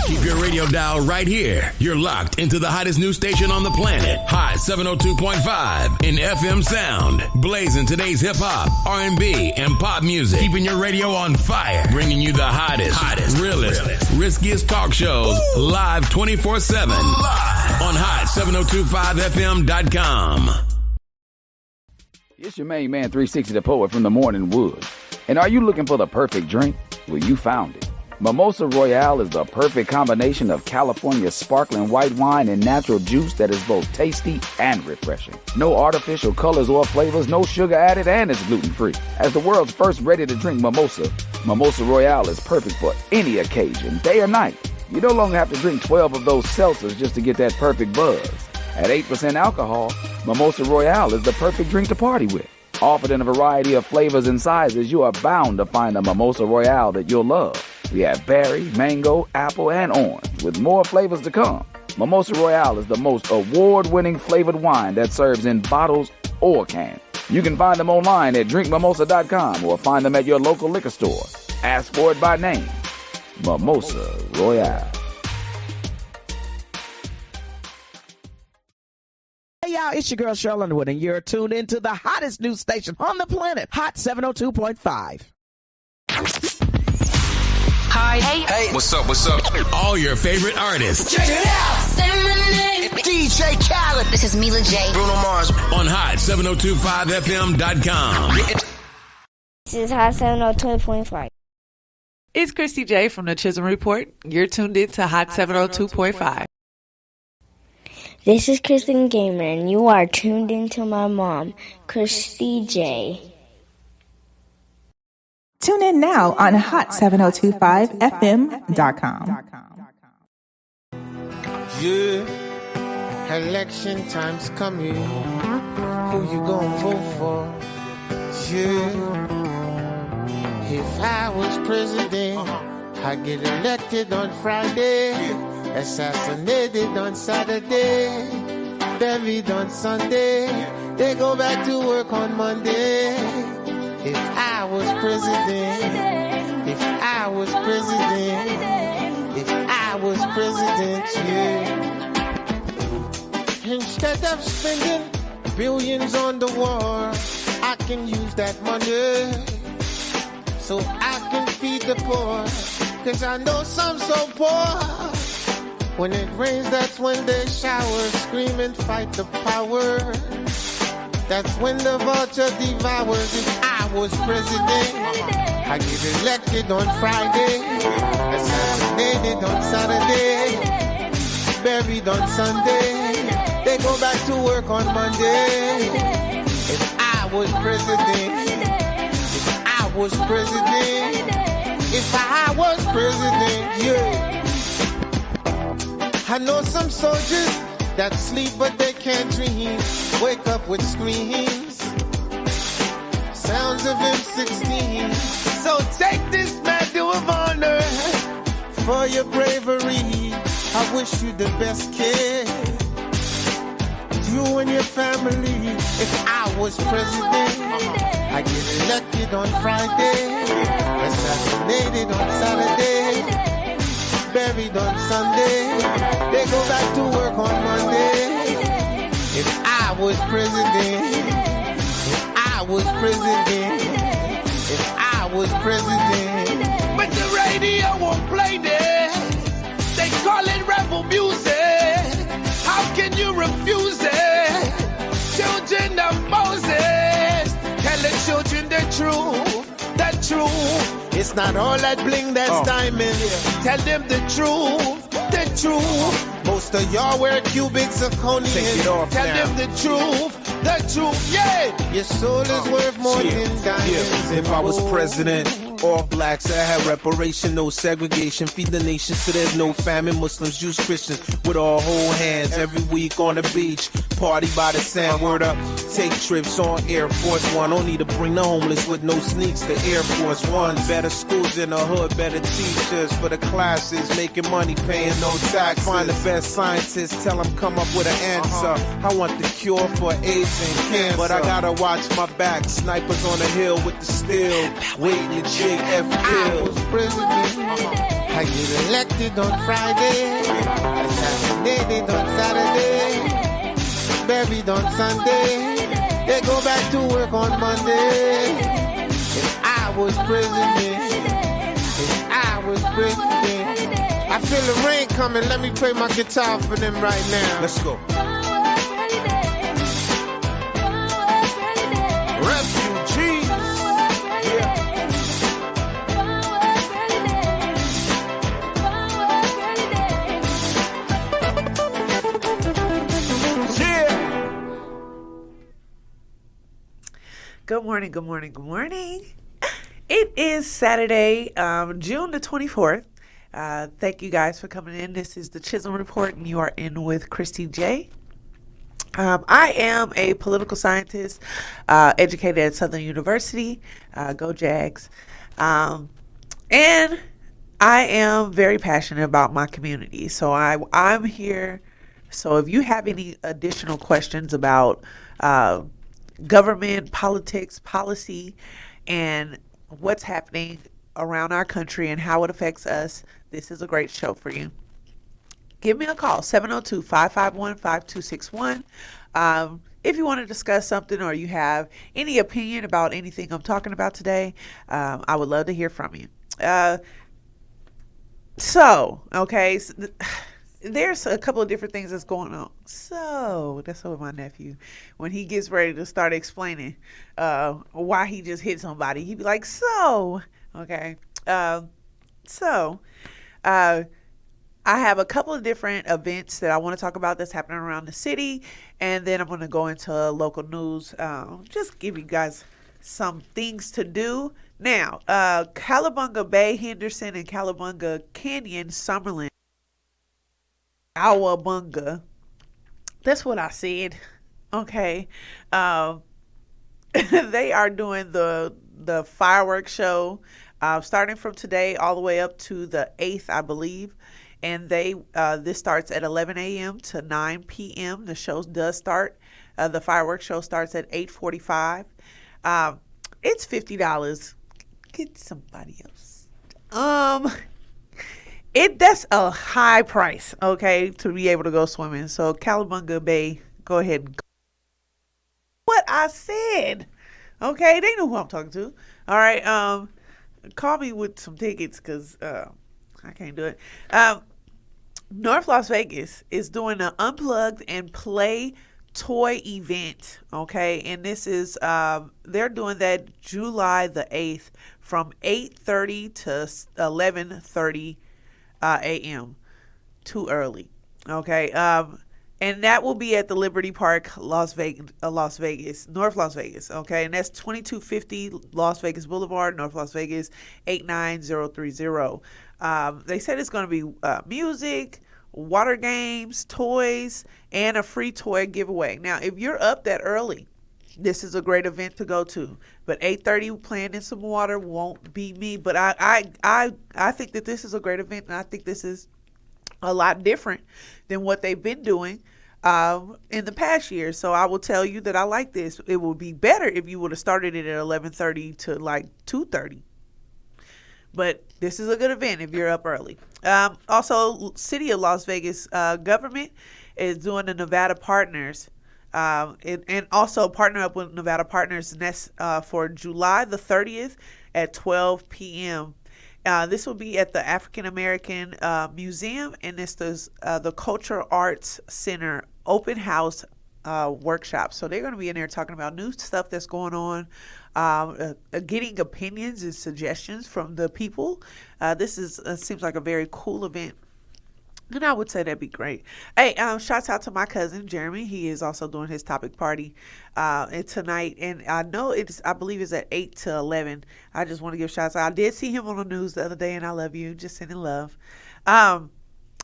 Keep your radio dial right here. You're locked into the hottest news station on the planet. Hot 702.5 in FM sound. Blazing today's hip-hop, R&B, and pop music. Keeping your radio on fire. Bringing you the hottest, realest, riskiest talk shows live 24/7. Live on hot7025fm.com. It's your main man, 360 the Poet from the Morning Wood. And are you looking for the perfect drink? Well, you found it. Mimosa Royale is the perfect combination of California sparkling white wine and natural juice that is both tasty and refreshing. No artificial colors or flavors, no sugar added, and it's gluten-free. As the world's first ready-to-drink mimosa, Mimosa Royale is perfect for any occasion, day or night. You no longer have to drink 12 of those seltzers just to get that perfect buzz. At 8% alcohol, Mimosa Royale is the perfect drink to party with. Offered in a variety of flavors and sizes, you are bound to find a Mimosa Royale that you'll love. We have berry, mango, apple, and orange, with more flavors to come. Mimosa Royale is the most award-winning flavored wine that serves in bottles or cans. You can find them online at drinkmimosa.com or find them at your local liquor store. Ask for it by name. Mimosa Royale. Hey y'all, it's your girl Cheryl Underwood, and you're tuned into the hottest news station on the planet, Hot 702.5. Hi. Hey. What's up? All your favorite artists. Check it out. Say my name. DJ Khaled. This is Mila J. Bruno Mars. On hot7025fm.com. This is Hot 702.5. It's Kristie J from the Chisholm Report. You're tuned in to Hot 702.5. This is Kristen Gamer, and you are tuned into my mom, Kristie J. Tune in now on hot7025fm.com. Yeah, election time's coming. Who you gonna vote for? Yeah, if I was president, I'd get elected on Friday, assassinated on Saturday, buried on Sunday, they go back to work on Monday. If I was president, yeah. Instead of spending billions on the war, I can use that money so I can feed the poor. Cause I know some so poor. When it rains, that's when they shower, scream and fight the power. That's when the vulture devours. If I was president, I get elected on Friday, assassinated on Saturday, buried on Sunday, they go back to work on Monday. If I was president, yeah. I know some soldiers that sleep but they can't dream, wake up with screams, sounds of M16. So take this medal of honor for your bravery. I wish you the best, kid, you and your family. If I was president, I get elected on Friday, assassinated on Saturday, buried on Sunday, they go back to work on Monday. If I was president, but the radio won't play this. They call it rebel music. How can you refuse it? Children of Moses, tell the children the truth. It's not all that bling that's diamond. Tell them the truth. Most of y'all wear cubic zirconium. Tell them the truth, yeah. Your soul is worth more than diamonds. If I was president, all blacks, I had reparation, no segregation, feed the nation so there's no famine. Muslims, Jews, Christians, with all whole hands every week on the beach. party by the sand. Word up, take trips on Air Force One. Don't need to bring the homeless with no sneaks to Air Force One. Better schools in the hood, better teachers for the classes. Making money, paying no tax. Find the best scientists, tell them come up with an answer. I want the cure for AIDS and cancer, but I gotta watch my back. Snipers on the hill with the steel, waiting to JF kills. I get elected on Friday, assassinated on Saturday, buried on Sunday. They go back to work on Monday. If I was president, I feel the rain coming. Let me play my guitar for them right now. Let's go. Refugees. Good morning, good morning, good morning. It is Saturday, June the 24th. Thank you guys for coming in. This is the Chisholm Report, and you are in with Kristie J. I am a political scientist, educated at Southern University. Go Jags. And I am very passionate about my community. So I'm here. So if you have any additional questions about government, politics, policy, and what's happening around our country and how it affects us, this is a great show for you. Give me a call, 702-551-5261. If you want to discuss something or you have any opinion about anything I'm talking about today, I would love to hear from you. There's a couple of different things that's going on. So that's what my nephew, when he gets ready to start explaining why he just hit somebody, he'd be like, okay. I have a couple of different events that I want to talk about that's happening around the city, and then I'm going to go into local news, just give you guys some things to do. Now, Cowabunga Bay, Henderson, and Cowabunga Canyon, Summerlin, Cowabunga. That's what I said. Okay. They are doing the fireworks show starting from today all the way up to the 8th, I believe. And this starts at 11 a.m. to 9 p.m. The show does start. The fireworks show starts at 8:45. It's $50. Get somebody else. That's a high price, okay, to be able to go swimming. So Cowabunga Bay, go ahead and go. What I said, okay, they know who I'm talking to. All right, call me with some tickets because I can't do it. North Las Vegas is doing an Unplugged and Play toy event, okay, and this is they're doing that July the 8th from 8:30 to 11:30 a.m. Too early, okay, and that will be at the Liberty Park, North Las Vegas, okay, and that's 2250 Las Vegas Boulevard, North Las Vegas 89030. They said it's going to be music, water games, toys, and a free toy giveaway. Now, if you're up that early, this is a great event to go to. But 8:30 playing in some water won't be me. But I think that this is a great event, and I think this is a lot different than what they've been doing in the past years. So I will tell you that I like this. It would be better if you would have started it at 11:30 to like 2:30. But this is a good event if you're up early. Also, City of Las Vegas government is doing the Nevada Partners. And also partner up with Nevada Partners, and that's for July the 30th at 12 p.m. This will be at the African American Museum, and it's the Cultural Arts Center open house workshop. So they're going to be in there talking about new stuff that's going on, getting opinions and suggestions from the people. This seems like a very cool event. And I would say that'd be great. Hey, shouts out to my cousin Jeremy. He is also doing his topic party tonight, and I believe it's at 8 to 11. I just want to give shouts out. I did see him on the news the other day, and I love you. Just sending love.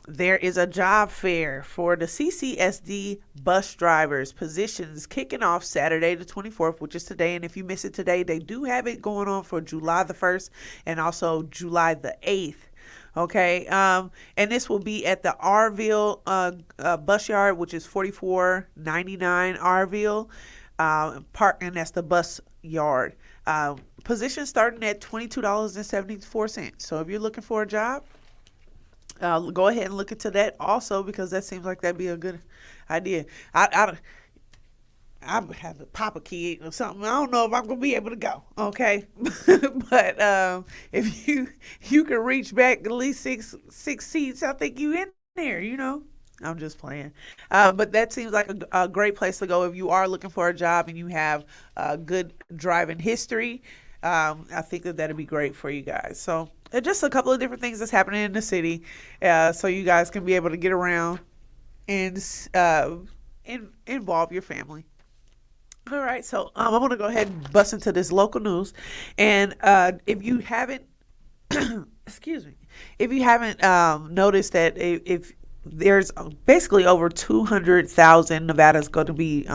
there is a job fair for the CCSD bus drivers. Positions kicking off Saturday the 24th, which is today. And if you miss it today, they do have it going on for July the 1st and also July the 8th. Okay, and this will be at the Arville bus yard, which is 4499 Arville Park, and that's the bus yard. Position starting at $22.74. So if you're looking for a job, go ahead and look into that also, because that seems like that'd be a good idea. I have to pop a kid or something. I don't know if I'm gonna be able to go. Okay, but if you can reach back at least six seats, I think you in there. You know, I'm just playing. But that seems like a great place to go if you are looking for a job and you have a good driving history. I think that'd be great for you guys. So just a couple of different things that's happening in the city, so you guys can be able to get around and involve your family. All right, so I'm going to go ahead and bust into this local news. And if you haven't, excuse me, if you haven't noticed that if there's basically over 200,000 Nevada's going to be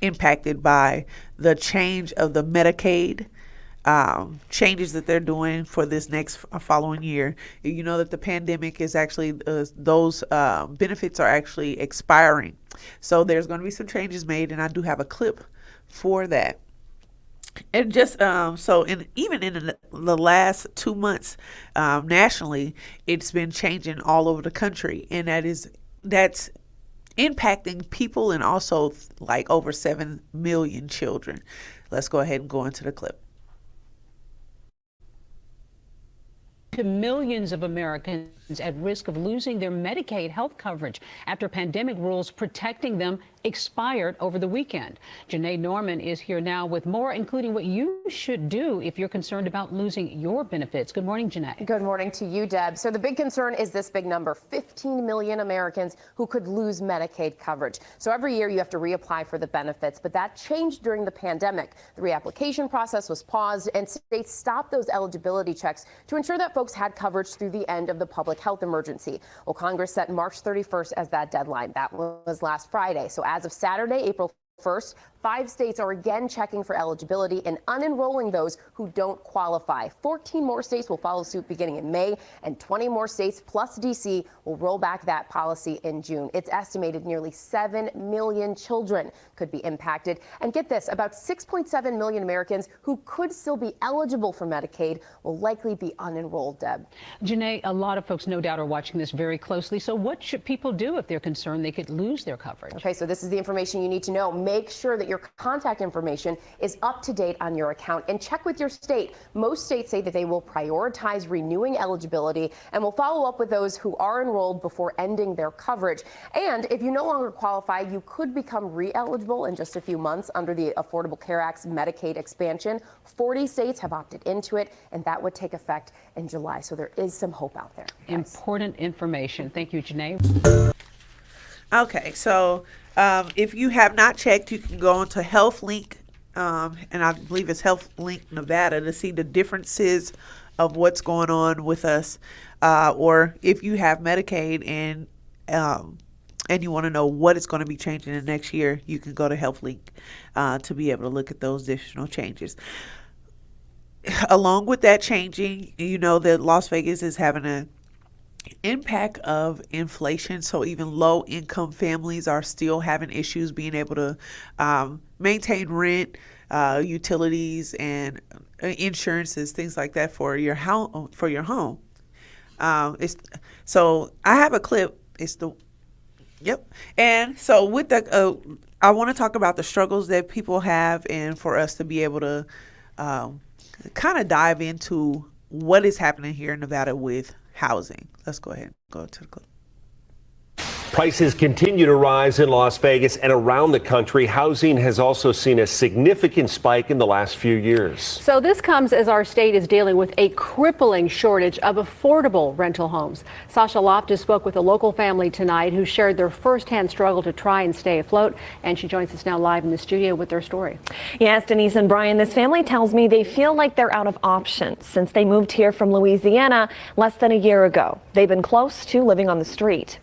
impacted by the change of the Medicaid changes that they're doing for this next following year. You know that the pandemic is actually, those benefits are actually expiring. So there's going to be some changes made, and I do have a clip for that. And just so even in the last 2 months, nationally, it's been changing all over the country, and that's impacting people and also like over 7 million children. Let's go ahead and go into the clip. To millions of Americans at risk of losing their Medicaid health coverage after pandemic rules protecting them expired over the weekend. Janae Norman is here now with more, including what you should do if you're concerned about losing your benefits. Good morning, Janae. Good morning to you, Deb. So the big concern is this big number, 15 million Americans who could lose Medicaid coverage. So every year you have to reapply for the benefits, but that changed during the pandemic. The reapplication process was paused and states stopped those eligibility checks to ensure that folks had coverage through the end of the public health emergency. Well, Congress set March 31st as that deadline. That was last Friday. So as of Saturday, April 1st, 5 states are again checking for eligibility and unenrolling those who don't qualify. 14 more states will follow suit beginning in May, and 20 more states plus D.C. will roll back that policy in June. It's estimated nearly 7 million children could be impacted. And get this, about 6.7 million Americans who could still be eligible for Medicaid will likely be unenrolled, Deb. Janae, a lot of folks no doubt are watching this very closely. So what should people do if they're concerned they could lose their coverage? Okay, so this is the information you need to know. Make sure that your contact information is up to date on your account, and check with your state. Most states say that they will prioritize renewing eligibility and will follow up with those who are enrolled before ending their coverage. And if you no longer qualify, you could become re-eligible in just a few months under the Affordable Care Act's Medicaid expansion. 40 states have opted into it, and that would take effect in July. So there is some hope out there. Important information. Thank you, Janae. Okay, so if you have not checked, you can go onto HealthLink, and I believe it's HealthLink Nevada, to see the differences of what's going on with us. Or if you have Medicaid and you want to know what is going to be changing in the next year, you can go to HealthLink to be able to look at those additional changes. Along with that changing, you know that Las Vegas is having a impact of inflation, so even low income families are still having issues being able to maintain rent, utilities, and insurances, things like that for your home. So I have a clip. And so with the I want to talk about the struggles that people have, and for us to be able to kind of dive into what is happening here in Nevada with housing. Let's go ahead and go to the clip. Prices continue to rise in Las Vegas and around the country. Housing has also seen a significant spike in the last few years. So this comes as our state is dealing with a crippling shortage of affordable rental homes. Sasha Loftus spoke with a local family tonight who shared their firsthand struggle to try and stay afloat. And she joins us now live in the studio with their story. Yes, Denise and Brian, this family tells me they feel like they're out of options since they moved here from Louisiana less than a year ago. They've been close to living on the street.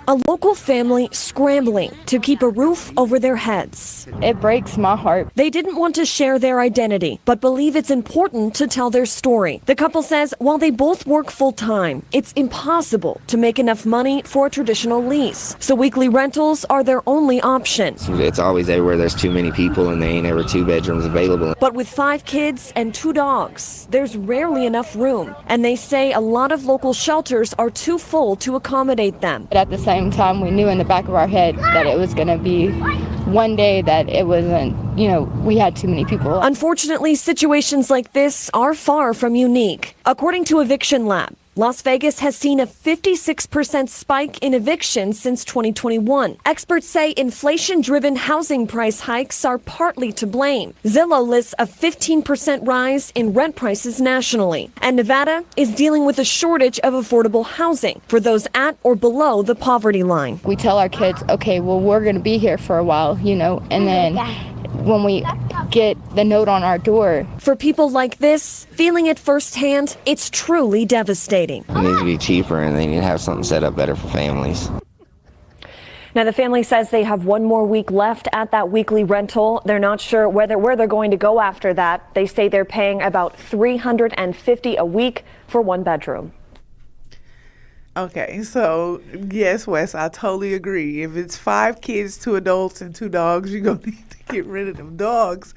A local family scrambling to keep a roof over their heads. It breaks my heart. They didn't want to share their identity, but believe it's important to tell their story. The couple says while they both work full-time, it's impossible to make enough money for a traditional lease. So weekly rentals are their only option. It's always everywhere there's too many people and there ain't ever 2 bedrooms available. But with 5 kids and 2 dogs, there's rarely enough room. And they say a lot of local shelters are too full to accommodate them. But at the same time, we knew in the back of our head that it was going to be one day that it wasn't, we had too many people. Unfortunately, situations like this are far from unique. According to Eviction Lab, Las Vegas has seen a 56% spike in evictions since 2021. Experts say inflation-driven housing price hikes are partly to blame. Zillow lists a 15% rise in rent prices nationally. And Nevada is dealing with a shortage of affordable housing for those at or below the poverty line. We tell our kids, okay, well, we're going to be here for a while, and then when we get the note on our door. For people like this, feeling it firsthand, it's truly devastating. It needs to be cheaper and they need to have something set up better for families. Now, the family says they have 1 more week left at that weekly rental. They're not sure where they're going to go after that. They say they're paying about $350 a week for 1 bedroom. Okay, so yes, Wes, I totally agree. If it's 5 kids, 2 adults, and 2 dogs, you're gonna need to get rid of them dogs.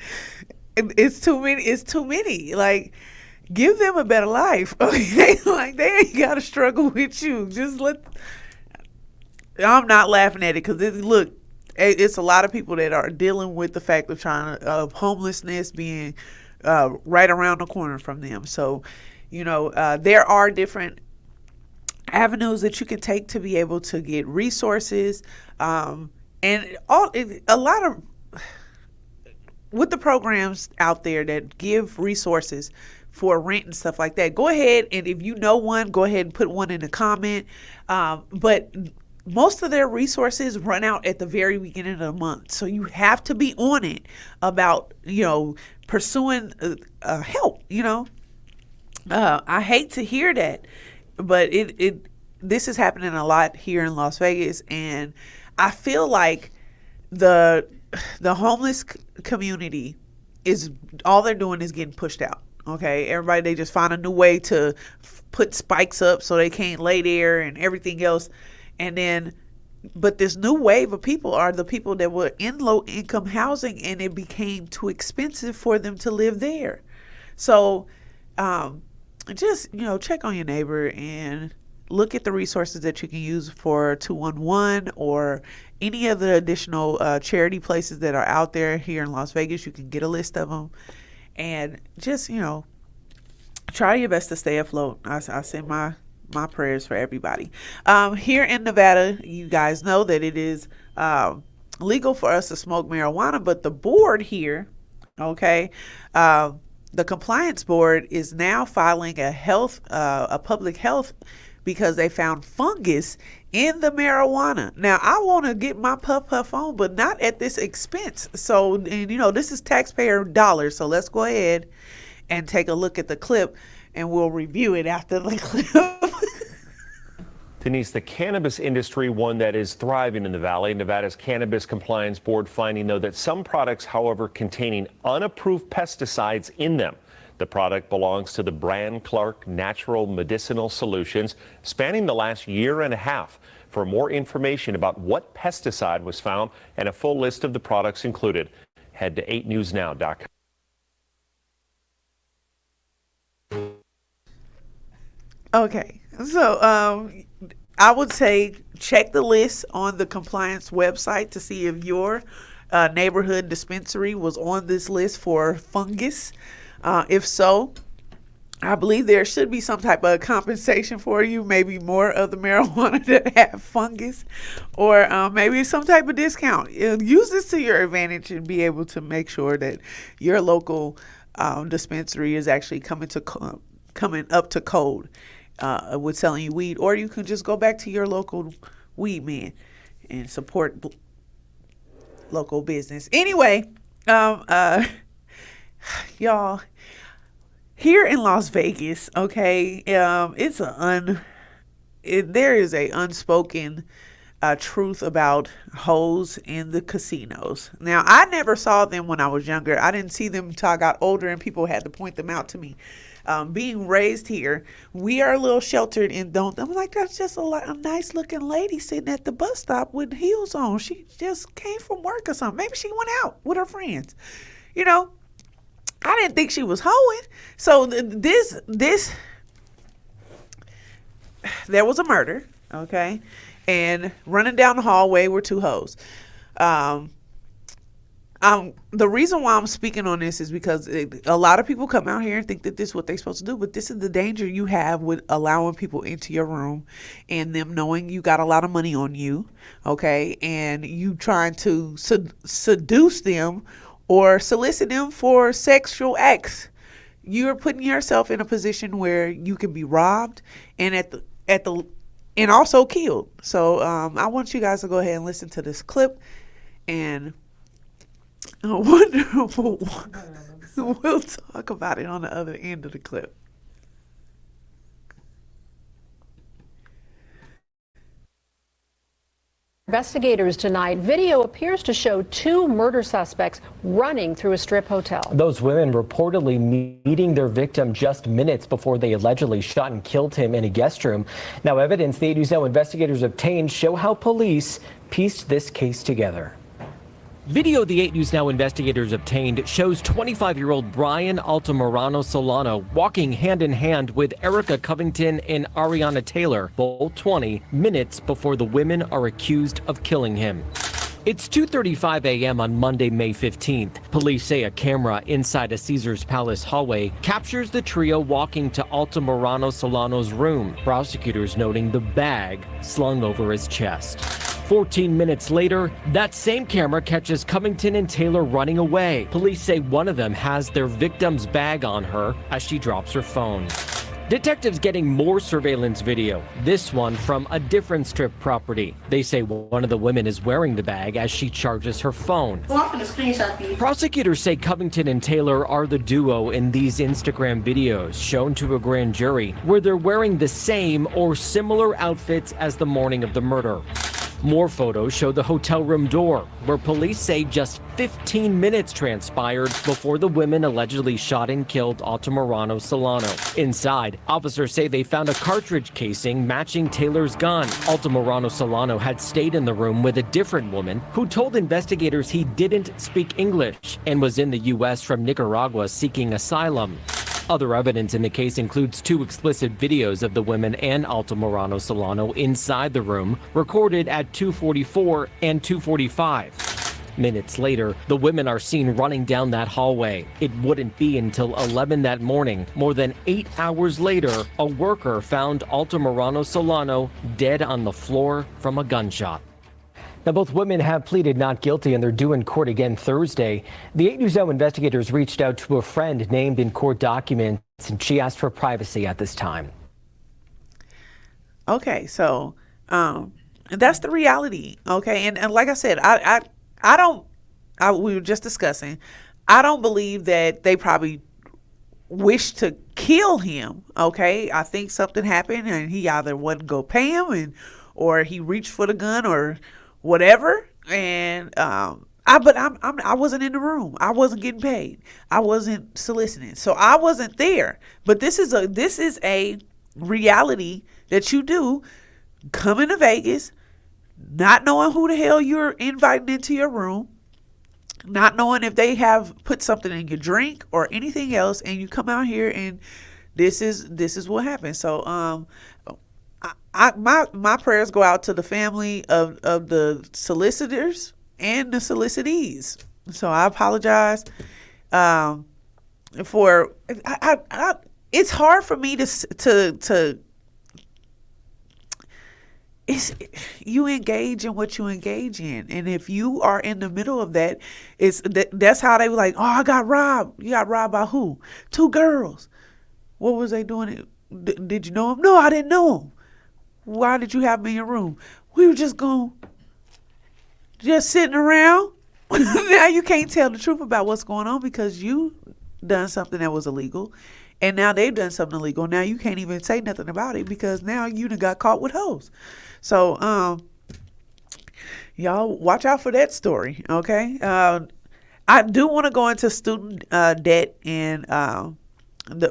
It's too many. It's too many. Like, give them a better life. Okay, like they ain't gotta struggle with you. Just let. I'm not laughing at it because look, it's a lot of people that are dealing with the fact of homelessness being right around the corner from them. So, there are different avenues that you can take to be able to get resources, and a lot of with the programs out there that give resources for rent and stuff like that. Go ahead, and if you know one, go ahead and put one in the comment. But most of their resources run out at the very beginning of the month, so you have to be on it about pursuing help. I hate to hear that. But this is happening a lot here in Las Vegas, and I feel like the homeless community is all they're doing is getting pushed out. Okay, everybody, they just find a new way to put spikes up so they can't lay there and everything else, but this new wave of people are the people that were in low income housing, and it became too expensive for them to live there. So just check on your neighbor and look at the resources that you can use for 211 or any of the additional charity places that are out there here in Las Vegas. You can get a list of them and just try your best to stay afloat. I send my prayers for everybody. Here in Nevada, you guys know that it is legal for us to smoke marijuana, but the board here, the compliance board is now filing a public health because they found fungus in the marijuana. Now, I want to get my puff on, but not at this expense. So, this is taxpayer dollars. So let's go ahead and take a look at the clip, and we'll review it after the clip. Denise, the cannabis industry, one that is thriving in the Valley. Nevada's Cannabis Compliance Board finding, though, that some products, however, containing unapproved pesticides in them. The product belongs to the brand Clark Natural Medicinal Solutions, spanning the last year and a half. For more information about what pesticide was found and a full list of the products included, head to 8newsnow.com. Okay, so I would say check the list on the compliance website to see if your neighborhood dispensary was on this list for fungus. If so, I believe there should be some type of compensation for you, maybe more of the marijuana that have fungus, or maybe some type of discount. Use this to your advantage and be able to make sure that your local dispensary is actually coming up to code with selling you weed, or you can just go back to your local weed man and support local business. Anyway, y'all, here in Las Vegas, okay, there is a unspoken truth about hoes in the casinos. Now, I never saw them when I was younger. I didn't see them until I got older and people had to point them out to me. Being raised here, we are a little sheltered and I'm like, that's just a nice looking lady sitting at the bus stop with heels on. She just came from work or something. Maybe she went out with her friends. You know, I didn't think she was hoeing. So there was a murder, okay? And running down the hallway were two hoes. The reason why I'm speaking on this is because a lot of people come out here and think that this is what they're supposed to do, but this is the danger you have with allowing people into your room and them knowing you got a lot of money on you, okay? And you trying to seduce them or solicit them for sexual acts. You're putting yourself in a position where you can be robbed and and also killed. So I want you guys to go ahead and listen to this clip, and we'll talk about it on the other end of the clip. Investigators tonight, video appears to show two murder suspects running through a strip hotel. Those women reportedly meeting their victim just minutes before they allegedly shot and killed him in a guest room. Now, evidence the 8 News Now investigators obtained show how police pieced this case together. Video the 8 News Now investigators obtained shows 25-year-old Brian Altamirano Solano walking hand in hand with Erica Covington and Ariana Taylor, both 20 minutes before the women are accused of killing him. It's 2:35 a.m. on Monday, May 15th. Police say a camera inside a Caesars Palace hallway captures the trio walking to Altamirano Solano's room, prosecutors noting the bag slung over his chest. 14 minutes later, that same camera catches Covington and Taylor running away. Police say one of them has their victim's bag on her as she drops her phone. Detectives getting more surveillance video, this one from a different strip property. They say one of the women is wearing the bag as she charges her phone. Prosecutors say Covington and Taylor are the duo in these Instagram videos shown to a grand jury where they're wearing the same or similar outfits as the morning of the murder. More photos show the hotel room door, where police say just 15 minutes transpired before the women allegedly shot and killed Altamirano Solano. Inside, officers say they found a cartridge casing matching Taylor's gun. Altamirano Solano had stayed in the room with a different woman who told investigators he didn't speak English and was in the U.S. from Nicaragua seeking asylum. Other evidence in the case includes two explicit videos of the women and Altamirano Solano inside the room, recorded at 2:44 and 2:45. Minutes later, the women are seen running down that hallway. It wouldn't be until 11 that morning, more than 8 hours later, a worker found Altamirano Solano dead on the floor from a gunshot. Now, both women have pleaded not guilty and they're due in court again Thursday. The 8 News Now investigators reached out to a friend named in court documents, and she asked for privacy at this time. Okay, so that's the reality. Okay, and like I said, we were just discussing, I don't believe that they probably wish to kill him. Okay, I think something happened and he either wasn't go pay him, or he reached for the gun or whatever, and I wasn't in the room. I wasn't getting paid. I wasn't soliciting, so I wasn't there. But this is a reality that you do coming to Vegas, not knowing who the hell you're inviting into your room, not knowing if they have put something in your drink or anything else, and you come out here and this is what happens. So my prayers go out to the family of the solicitors and the solicitees. So I apologize for it it's hard for me to you engage in what you engage in, and if you are in the middle of that, that's how they were like, oh, I got robbed. You got robbed by who? 2 girls. What was they doing? Did you know them? No, I didn't know them. Why did you have me in your room? We were just sitting around. Now you can't tell the truth about what's going on because you done something that was illegal, and now they've done something illegal. Now you can't even say nothing about it because now you done got caught with hoes. So, y'all watch out for that story, okay? I do want to go into student debt and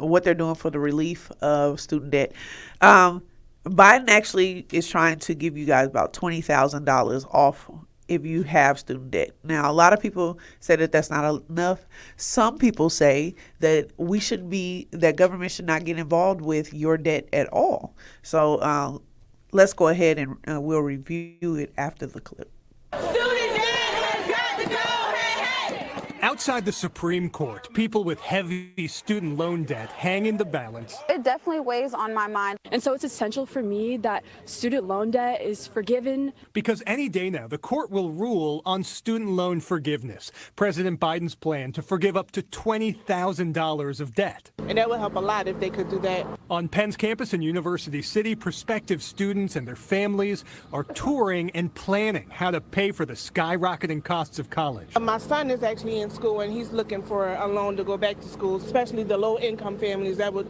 what they're doing for the relief of student debt. Biden actually is trying to give you guys about $20,000 off if you have student debt. Now, a lot of people say that that's not enough. Some people say that that government should not get involved with your debt at all. So let's go ahead and we'll review it after the clip. Outside the Supreme Court, people with heavy student loan debt hang in the balance. It definitely weighs on my mind. And so it's essential for me that student loan debt is forgiven. Because any day now, the court will rule on student loan forgiveness. President Biden's plan to forgive up to $20,000 of debt. And that would help a lot if they could do that. On Penn's campus in University City, prospective students and their families are touring and planning how to pay for the skyrocketing costs of college. My son is actually in school and he's looking for a loan to go back to school, especially the low-income families. That would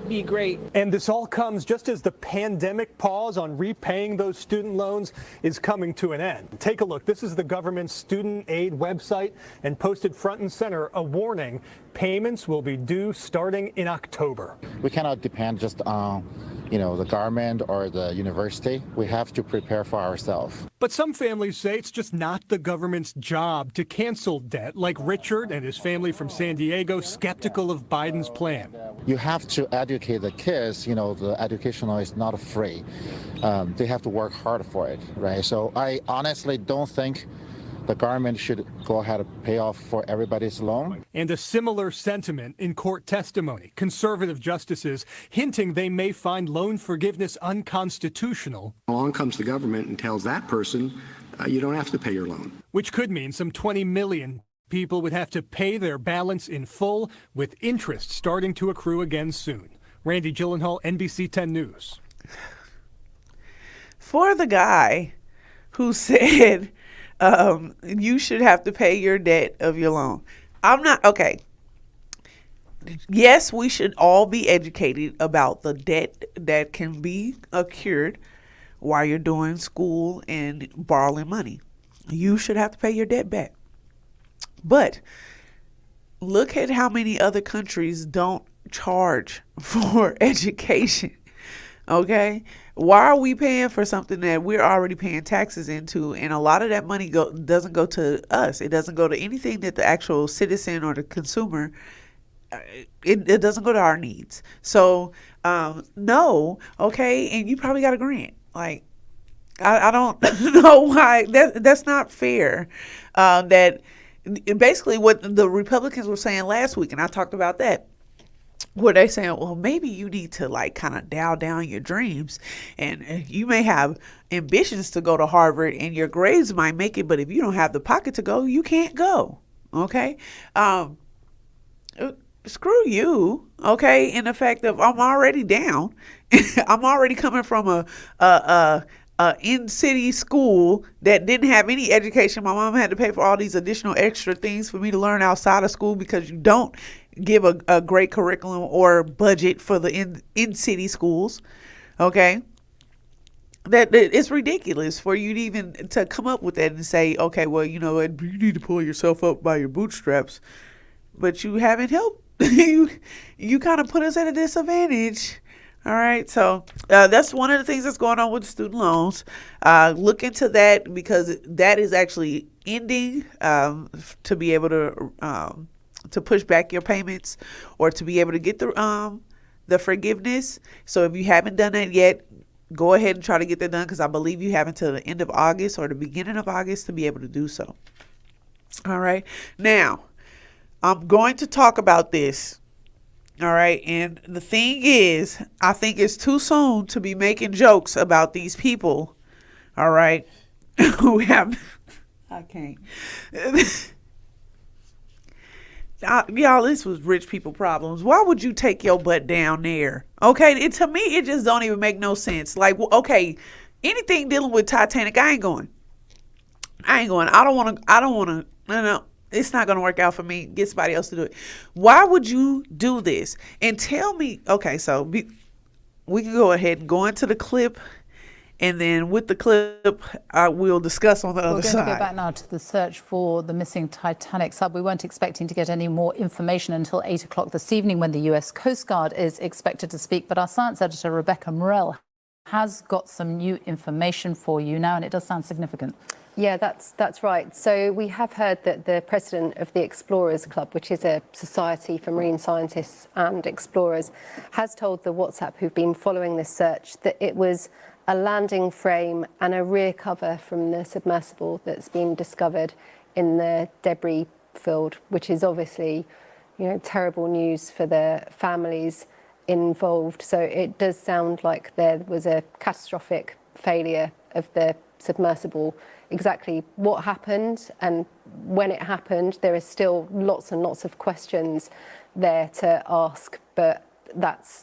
be great. And this all comes just as the pandemic pause on repaying those student loans is coming to an end. Take a look. This is the government's student aid website, and posted front and center a warning: payments will be due starting in October. We cannot depend just on the government or the university. We have to prepare for ourselves. But some families say it's just not the government's job to cancel debt, like Richard and his family from San Diego, skeptical of Biden's plan. You have to educate the kids. The education is not free. They have to work hard for it, right? So I honestly don't think the government should go ahead and pay off for everybody's loan. And a similar sentiment in court testimony. Conservative justices hinting they may find loan forgiveness unconstitutional. Along comes the government and tells that person, you don't have to pay your loan. Which could mean some 20 million people would have to pay their balance in full, with interest starting to accrue again soon. Randy Gyllenhaal, NBC 10 News. For the guy who said you should have to pay your debt of your loan. Okay. Yes, we should all be educated about the debt that can be accrued while you're doing school and borrowing money. You should have to pay your debt back. But look at how many other countries don't charge for education. Okay? Why are we paying for something that we're already paying taxes into? And a lot of that money doesn't go to us. It doesn't go to anything that the actual citizen or the consumer, it doesn't go to our needs. So, no, okay? And you probably got a grant. Like, I don't know why. That's not fair. That basically what the Republicans were saying last week, and I talked about that, where they saying, well, maybe you need to kind of dial down your dreams, and you may have ambitions to go to Harvard and your grades might make it, but if you don't have the pocket to go, you can't go. Okay. Screw you. Okay. In the fact of I'm already down. I'm already coming from a in-city school that didn't have any education. My mom had to pay for all these additional extra things for me to learn outside of school because you don't give a great curriculum or budget for the in-city schools. Okay. That it's ridiculous for you to even to come up with that and say, okay, well, you know what, you need to pull yourself up by your bootstraps, but you haven't helped. you kind of put us at a disadvantage. All right, so that's one of the things that's going on with student loans. Look into that because that is actually ending to be able to push back your payments or to be able to get the forgiveness. So if you haven't done that yet, go ahead and try to get that done because I believe you have until the end of August or the beginning of August to be able to do so. All right, now I'm going to talk about this All right. And the thing is, I think it's too soon to be making jokes about these people. All right. Who have, I can't. Y'all, this was rich people problems. Why would you take your butt down there? Okay. To me, it just don't even make no sense. Like, okay, anything dealing with Titanic, I ain't going. I don't want to, no. It's not going to work out for me. Get somebody else to do it. Why would you do this? And tell me, okay, so we can go ahead and go into the clip, and then with the clip, we'll discuss on the other side. We're going to go back now to the search for the missing Titanic sub. We weren't expecting to get any more information until 8 o'clock this evening when the U.S. Coast Guard is expected to speak. But our science editor, Rebecca Morell, has got some new information for you now, and it does sound significant. Yeah, that's right. So we have heard that the president of the Explorers Club, which is a society for marine scientists and explorers, has told the WhatsApp who've been following this search that it was a landing frame and a rear cover from the submersible that's been discovered in the debris field, which is obviously, terrible news for the families involved. So it does sound like there was a catastrophic failure of the submersible. Exactly what happened and when it happened, there is still lots and lots of questions there to ask, but that's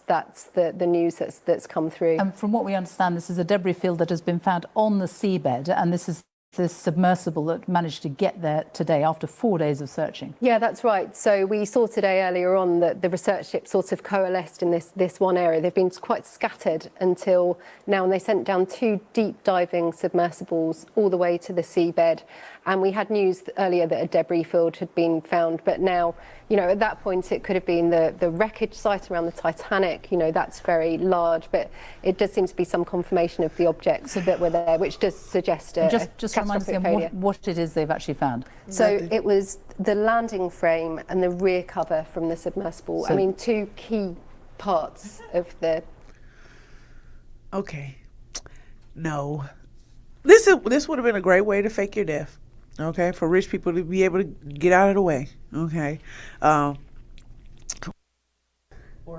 the news that's come through. And from what we understand, this is a debris field that has been found on the seabed, and this is this submersible that managed to get there today after 4 days of searching. Yeah, that's right. So we saw today earlier on that the research ship sort of coalesced in this one area. They've been quite scattered until now, and they sent down 2 deep diving submersibles all the way to the seabed. And we had news earlier that a debris field had been found, but now, at that point it could have been the wreckage site around the Titanic. That's very large, but it does seem to be some confirmation of the objects that were there, which does suggest just remind us again what it is they've actually found. So it was the landing frame and the rear cover from the submersible. So, 2 key parts of the... Okay. No. This would have been a great way to fake your death. Okay, for rich people to be able to get out of the way. Okay. Or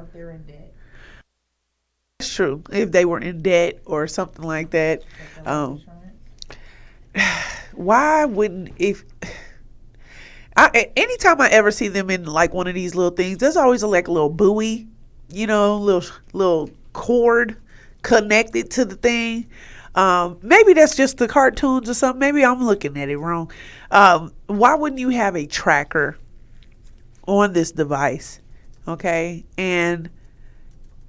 if they're in debt. That's true. If they were in debt or something like that. Why wouldn't anytime I ever see them in like one of these little things, there's always like a little buoy, little cord connected to the thing. Maybe that's just the cartoons or something. Maybe I'm looking at it wrong. Why wouldn't you have a tracker on this device? Okay. And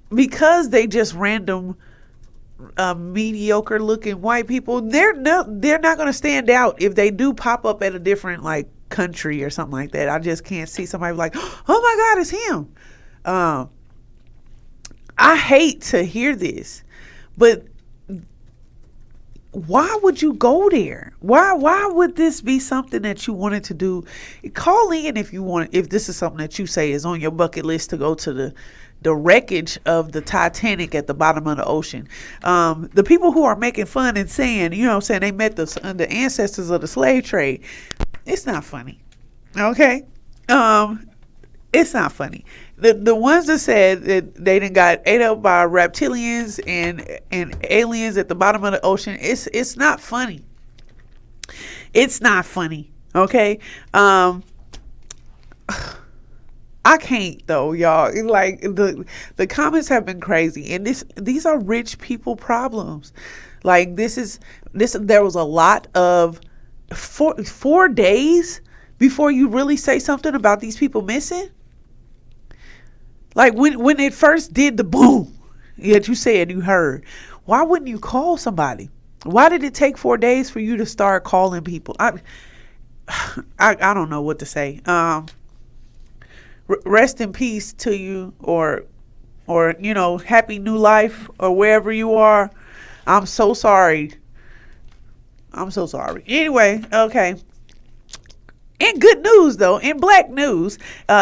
because they just random, mediocre looking white people, they're not going to stand out if they do pop up at a different like country or something like that. I just can't see somebody like, oh my God, it's him. I hate to hear this, but why would you go there? Why would this be something that you wanted to do? Call in if you want, if this is something that you say is on your bucket list to go to the wreckage of the Titanic at the bottom of the ocean. The people who are making fun and saying, they met the ancestors of the slave trade. It's not funny. Okay? It's not funny. The ones that said that they done got ate up by reptilians and aliens at the bottom of the ocean, it's not funny. It's not funny. Okay? I can't though, y'all. Like the comments have been crazy, and these are rich people problems. Like there was a lot of 4 days before you really say something about these people missing. Like when it first did the boom that you said you heard, why wouldn't you call somebody? Why did it take 4 days for you to start calling people? I don't know what to say. Rest in peace to you, or happy new life, or wherever you are. I'm so sorry. Anyway, okay. In good news, though, in black news,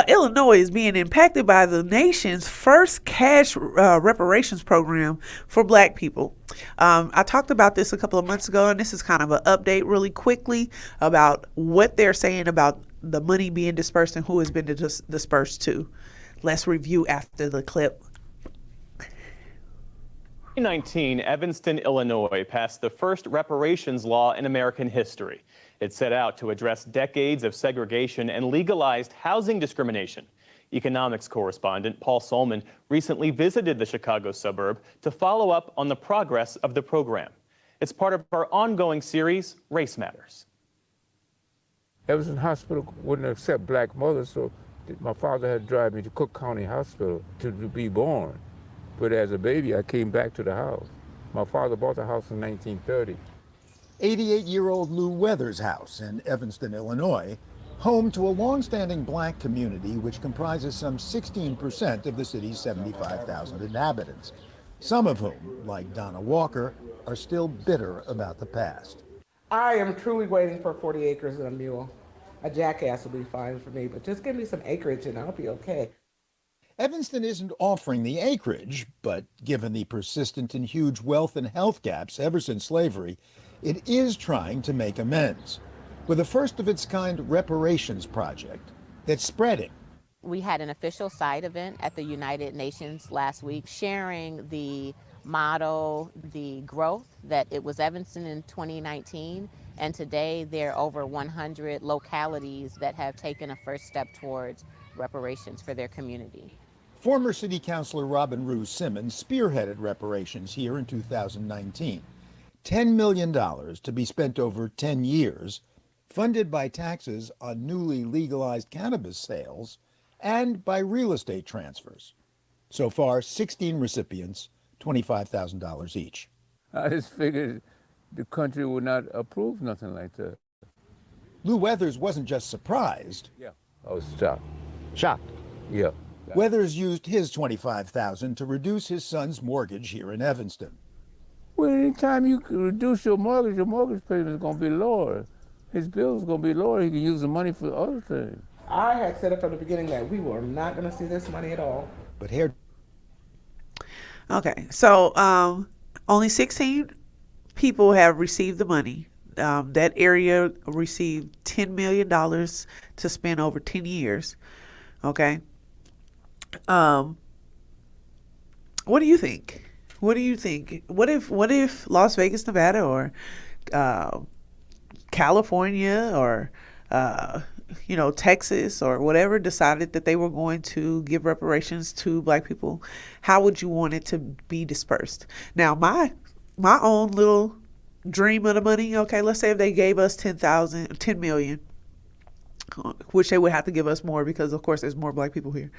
Illinois is being impacted by the nation's first cash reparations program for black people. I talked about this a couple of months ago, and this is kind of an update really quickly about what they're saying about the money being dispersed and who has been dispersed to. Let's review after the clip. 2019, Evanston, Illinois passed the first reparations law in American history. It set out to address decades of segregation and legalized housing discrimination. Economics correspondent Paul Solman recently visited the Chicago suburb to follow up on the progress of the program. It's part of our ongoing series, Race Matters. Evanston Hospital wouldn't accept black mothers, so my father had to drive me to Cook County Hospital to be born. But as a baby, I came back to the house. My father bought the house in 1930. 88-year-old Lou Weathers' house in Evanston, Illinois, home to a long-standing black community which comprises some 16% of the city's 75,000 inhabitants, some of whom, like Donna Walker, are still bitter about the past. I am truly waiting for 40 acres and a mule. A jackass will be fine for me, but just give me some acreage and I'll be okay. Evanston isn't offering the acreage, but given the persistent and huge wealth and health gaps ever since slavery, it is trying to make amends with a first-of-its-kind reparations project that's spreading. We had an official side event at the United Nations last week sharing the model, the growth that it was Evanston in 2019, and today there are over 100 localities that have taken a first step towards reparations for their community. Former City Councilor Robin Rue Simmons spearheaded reparations here in 2019. $10 million to be spent over 10 years, funded by taxes on newly legalized cannabis sales and by real estate transfers. So far, 16 recipients, $25,000 each. I just figured the country would not approve nothing like that. Lou Weathers wasn't just surprised. Yeah, I was shocked. Shocked? Yeah. Weathers used his $25,000 to reduce his son's mortgage here in Evanston. Well, anytime you can reduce your mortgage payment is going to be lower. His bill is going to be lower. He can use the money for other things. I had said up from the beginning that we were not going to see this money at all. But here. Okay, so only 16 people have received the money. That area received $10 million to spend over 10 years. Okay. What do you think? What do you think? What if Las Vegas, Nevada, or California, or Texas, or whatever, decided that they were going to give reparations to black people? How would you want it to be dispersed? Now, my own little dream of the money. Okay, let's say if they gave us $10 million. Which they would have to give us more because, of course, there's more black people here.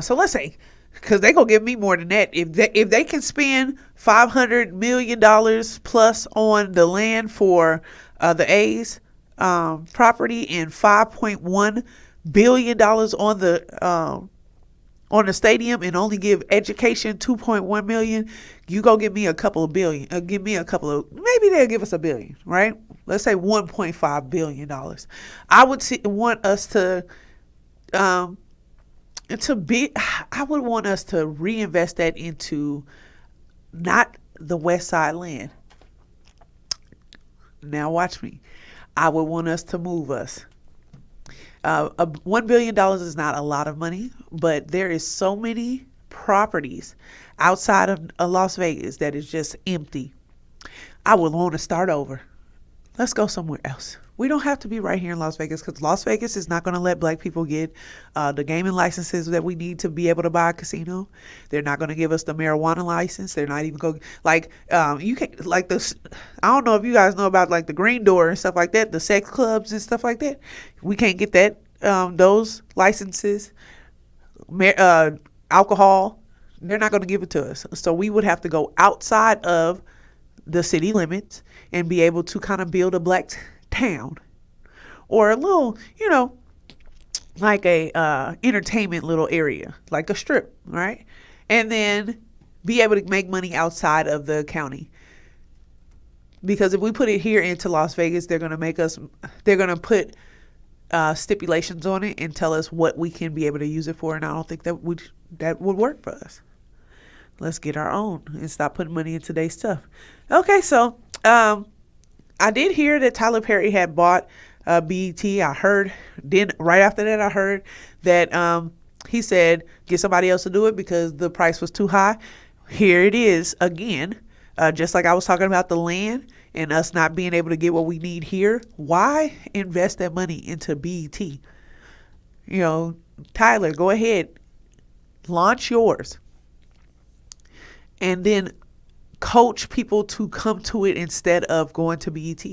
So let's say, because they're going to give me more than that. If they can spend $500 million plus on the land for the A's property and $5.1 billion on the stadium and only give education $2.1 million, you go give me a couple of billion. Maybe they'll give us $1 billion, right? Let's say $1.5 billion. I would want us to reinvest that into not the West Side land. Now watch me. I would want us to move us. $1 billion is not a lot of money, but there is so many properties outside of Las Vegas that is just empty. I would want to start over. Let's go somewhere else. We don't have to be right here in Las Vegas because Las Vegas is not going to let black people get the gaming licenses that we need to be able to buy a casino. They're not going to give us the marijuana license. They're not even going you can't like this. I don't know if you guys know about like the Green Door and stuff like that, the sex clubs and stuff like that. We can't get that those licenses. Alcohol, they're not going to give it to us. So we would have to go outside of the city limits and be able to kind of build a black town or a little, like a entertainment little area, like a strip, right? And then be able to make money outside of the county. Because if we put it here into Las Vegas, they're going to put stipulations on it and tell us what we can be able to use it for. And I don't think that would work for us. Let's get our own and stop putting money into their stuff. Okay, so I did hear that Tyler Perry had bought BET. Right after that, I heard that He said, get somebody else to do it because the price was too high. Here it is again. Just like I was talking about the land and us not being able to get what we need here. Why invest that money into BET? You know, Tyler, go ahead, launch yours. And then coach people to come to it instead of going to BET.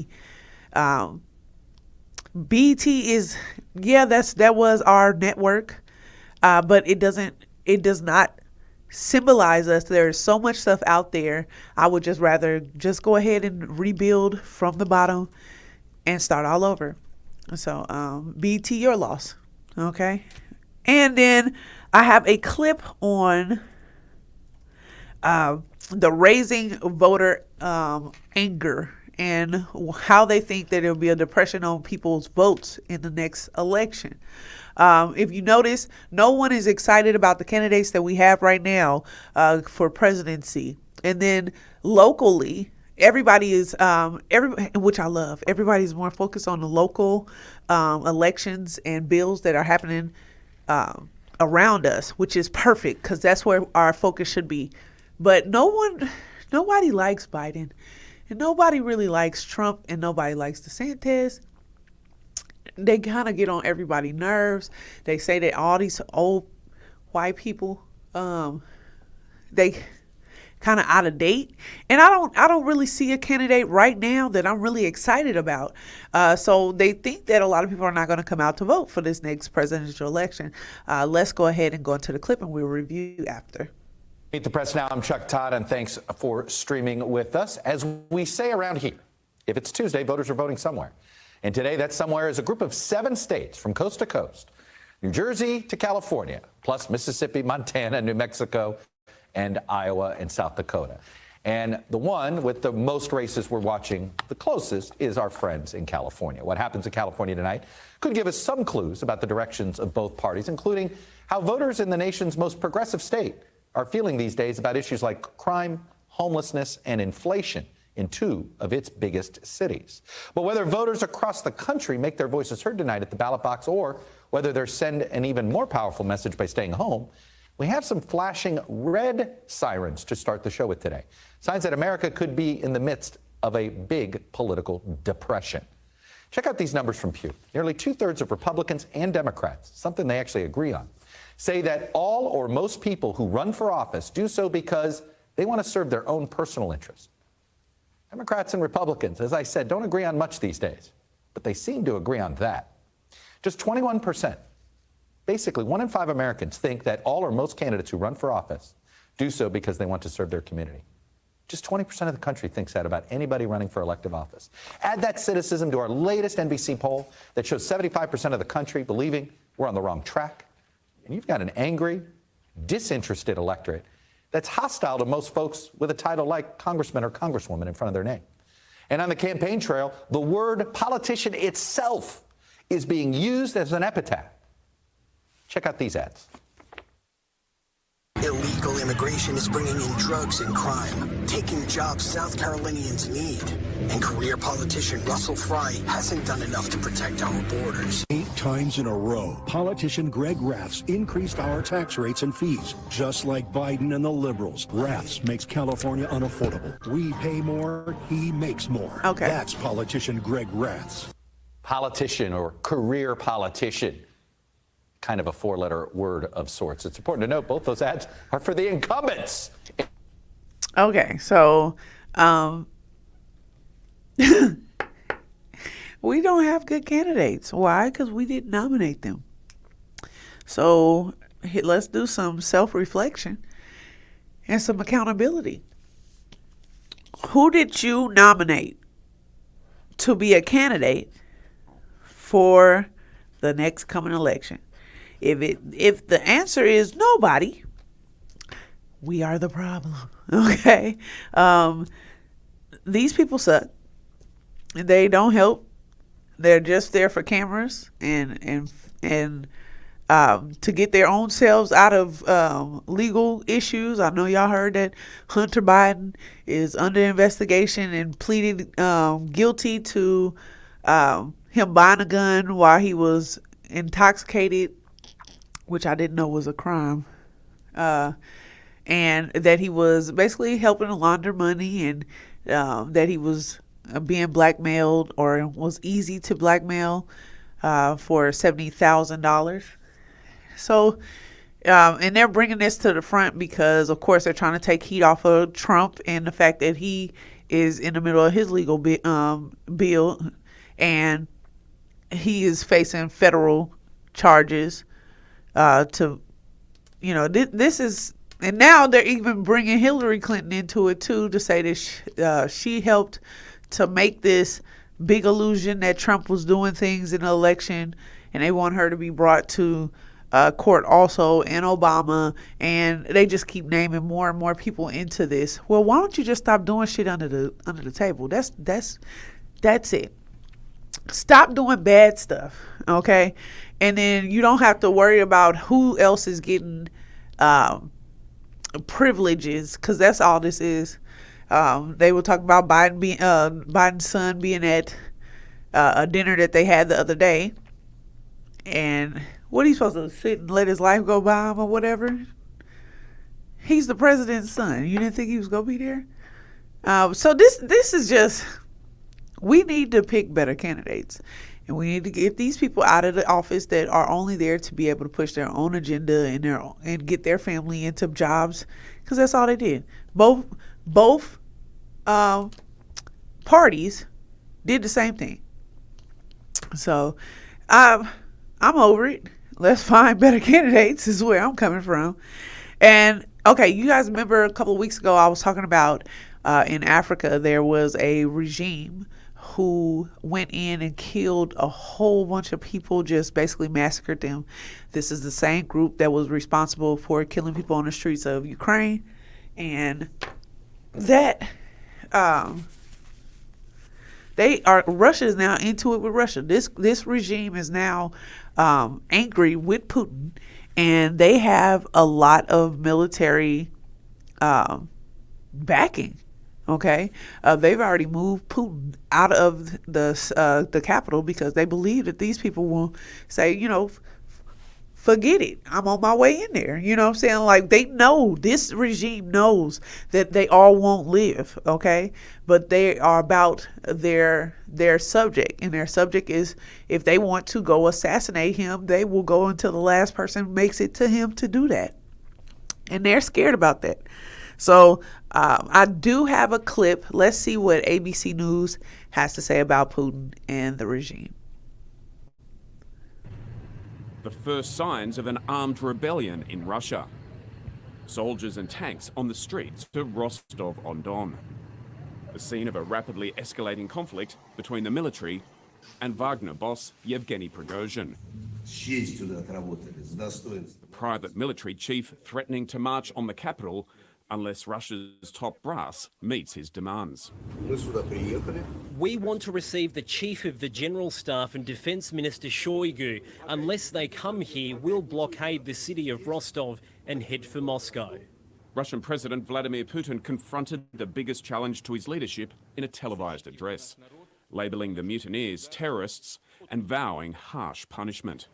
BET is, that was our network, but it does not symbolize us. There's so much stuff out there. I would just rather just go ahead and rebuild from the bottom and start all over. So BET, your loss. Okay. And then I have a clip on the raising voter anger and how they think that there'll be a depression on people's votes in the next election. If you notice, no one is excited about the candidates that we have right now for presidency. And then locally, everybody is, which I love, everybody's more focused on the local elections and bills that are happening around us, which is perfect because that's where our focus should be. But nobody likes Biden, and nobody really likes Trump, and nobody likes DeSantis. They kind of get on everybody's nerves. They say that all these old white people, they kind of out of date. And I don't really see a candidate right now that I'm really excited about. So they think that a lot of people are not going to come out to vote for this next presidential election. Let's go ahead and go into the clip and we'll review after. Meet the Press Now. I'm Chuck Todd, and thanks for streaming with us. As we say around here, if it's Tuesday, voters are voting somewhere. And today, that somewhere is a group of 7 states from coast to coast, New Jersey to California, plus Mississippi, Montana, New Mexico, and Iowa and South Dakota. And the one with the most races we're watching the closest is our friends in California. What happens in California tonight could give us some clues about the directions of both parties, including how voters in the nation's most progressive state are feeling these days about issues like crime, homelessness, and inflation in 2 of its biggest cities. But whether voters across the country make their voices heard tonight at the ballot box or whether they send an even more powerful message by staying home, we have some flashing red sirens to start the show with today. Signs that America could be in the midst of a big political depression. Check out these numbers from Pew. Nearly 2/3 of Republicans and Democrats, something they actually agree on, say that all or most people who run for office do so because they want to serve their own personal interests. Democrats and Republicans, as I said, don't agree on much these days, but they seem to agree on that. Just 21%, basically 1 in 5 Americans, think that all or most candidates who run for office do so because they want to serve their community. Just 20% of the country thinks that about anybody running for elective office. Add that cynicism to our latest NBC poll that shows 75% of the country believing we're on the wrong track, and you've got an angry, disinterested electorate that's hostile to most folks with a title like congressman or congresswoman in front of their name. And on the campaign trail, the word politician itself is being used as an epithet. Check out these ads. Illegal immigration is bringing in drugs and crime, taking jobs South Carolinians need. And career politician Russell Fry hasn't done enough to protect our borders. 8 times in a row, politician Greg Raths increased our tax rates and fees. Just like Biden and the liberals, Raths makes California unaffordable. We pay more, he makes more. Okay. That's politician Greg Raths. Politician or career politician. Kind of a 4-letter word of sorts. It's important to note both those ads are for the incumbents. Okay, so we don't have good candidates. Why? Because we didn't nominate them. So let's do some self-reflection and some accountability. Who did you nominate to be a candidate for the next coming election? If the answer is nobody, we are the problem. Okay, these people suck. They don't help. They're just there for cameras and to get their own selves out of legal issues. I know y'all heard that Hunter Biden is under investigation and pleaded guilty to him buying a gun while he was intoxicated which I didn't know was a crime. And that he was basically helping to launder money, and that he was being blackmailed, or was easy to blackmail for $70,000. So, and they're bringing this to the front because, of course, they're trying to take heat off of Trump and the fact that he is in the middle of his legal bill, and he is facing federal charges this is, and now they're even bringing Hillary Clinton into it too, to say that she helped to make this big illusion that Trump was doing things in the election, and they want her to be brought to court also, and Obama, and they just keep naming more and more people into this. Well, why don't you just stop doing shit under the table? That's it. Stop doing bad stuff, okay? And then you don't have to worry about who else is getting privileges, because that's all this is. They will talk about Biden's son being at a dinner that they had the other day, and what are you supposed to sit and let his life go by him or whatever? He's the president's son. You didn't think he was gonna be there? So this is just, we need to pick better candidates, and we need to get these people out of the office that are only there to be able to push their own agenda and get their family into jobs, because that's all they did. Both parties did the same thing. So I'm over it. Let's find better candidates is where I'm coming from. And okay, you guys remember a couple of weeks ago I was talking about in Africa there was a regime who went in and killed a whole bunch of people, just basically massacred them. This is the same group that was responsible for killing people on the streets of Ukraine. And that Russia is now into it with Russia. This regime is now angry with Putin, and they have a lot of military backing. Okay, they've already moved Putin out of the capital because they believe that these people will say, forget it, I'm on my way in there. You know what I'm saying? Like, they know, this regime knows that they all won't live, okay? But they are about their subject, and their subject is, if they want to go assassinate him, they will go until the last person makes it to him to do that. And they're scared about that. So I do have a clip. Let's see what ABC News has to say about Putin and the regime. The first signs of an armed rebellion in Russia. Soldiers and tanks on the streets of Rostov-on-Don. The scene of a rapidly escalating conflict between the military and Wagner boss Yevgeny Prigozhin. The private military chief threatening to march on the capital unless Russia's top brass meets his demands. We want to receive the Chief of the General Staff and Defence Minister Shoigu. Unless they come here, we'll blockade the city of Rostov and head for Moscow. Russian President Vladimir Putin confronted the biggest challenge to his leadership in a televised address, labelling the mutineers terrorists and vowing harsh punishment.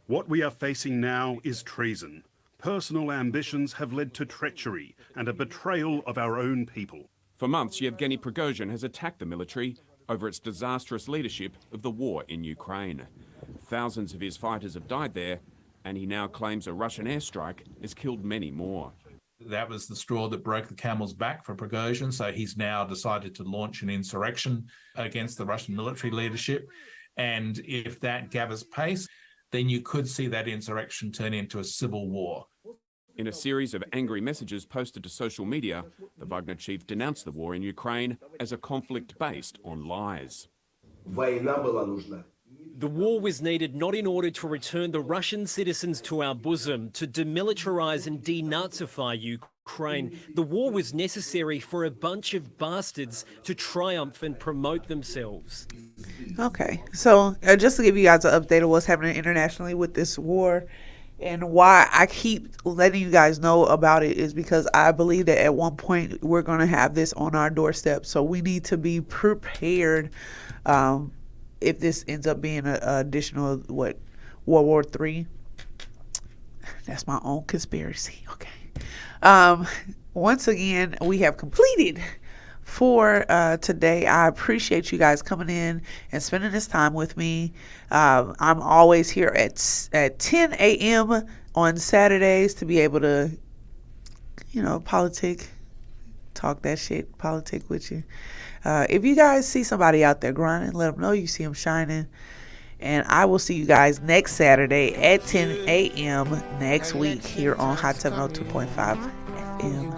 What we are facing now is treason. Personal ambitions have led to treachery and a betrayal of our own people. For months, Yevgeny Prigozhin has attacked the military over its disastrous leadership of the war in Ukraine. Thousands of his fighters have died there, and he now claims a Russian airstrike has killed many more. That was the straw that broke the camel's back for Prigozhin, so he's now decided to launch an insurrection against the Russian military leadership. And if that gathers pace, then you could see that insurrection turn into a civil war. In a series of angry messages posted to social media, the Wagner chief denounced the war in Ukraine as a conflict based on lies. The war was needed not in order to return the Russian citizens to our bosom, to demilitarize and denazify Ukraine. The war was necessary for a bunch of bastards to triumph and promote themselves. Okay, so just to give you guys an update of what's happening internationally with this war, and why I keep letting you guys know about it is because I believe that at one point we're going to have this on our doorstep. So we need to be prepared if this ends up being an additional, World War III. That's my own conspiracy. Okay. Once again, we have completed for today. I appreciate you guys coming in and spending this time with me. I'm always here at 10 a.m. on Saturdays to be able to, talk that shit, politic with you. If you guys see somebody out there grinding, let them know you see them shining. And I will see you guys next Saturday at 10 a.m. next week here on Hot 702.5 FM.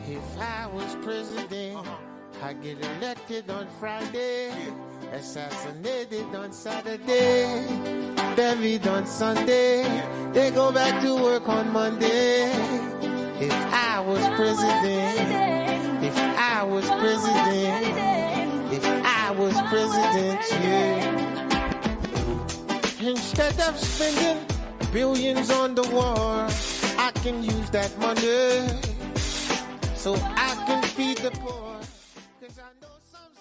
If I was president, I get elected on Friday, assassinated on Saturday, buried on Sunday, they go back to work on Monday. If I was president, if I was president, if I was president, yeah. Instead of spending billions on the war, I can use that money so I can feed the poor. 'Cause I know some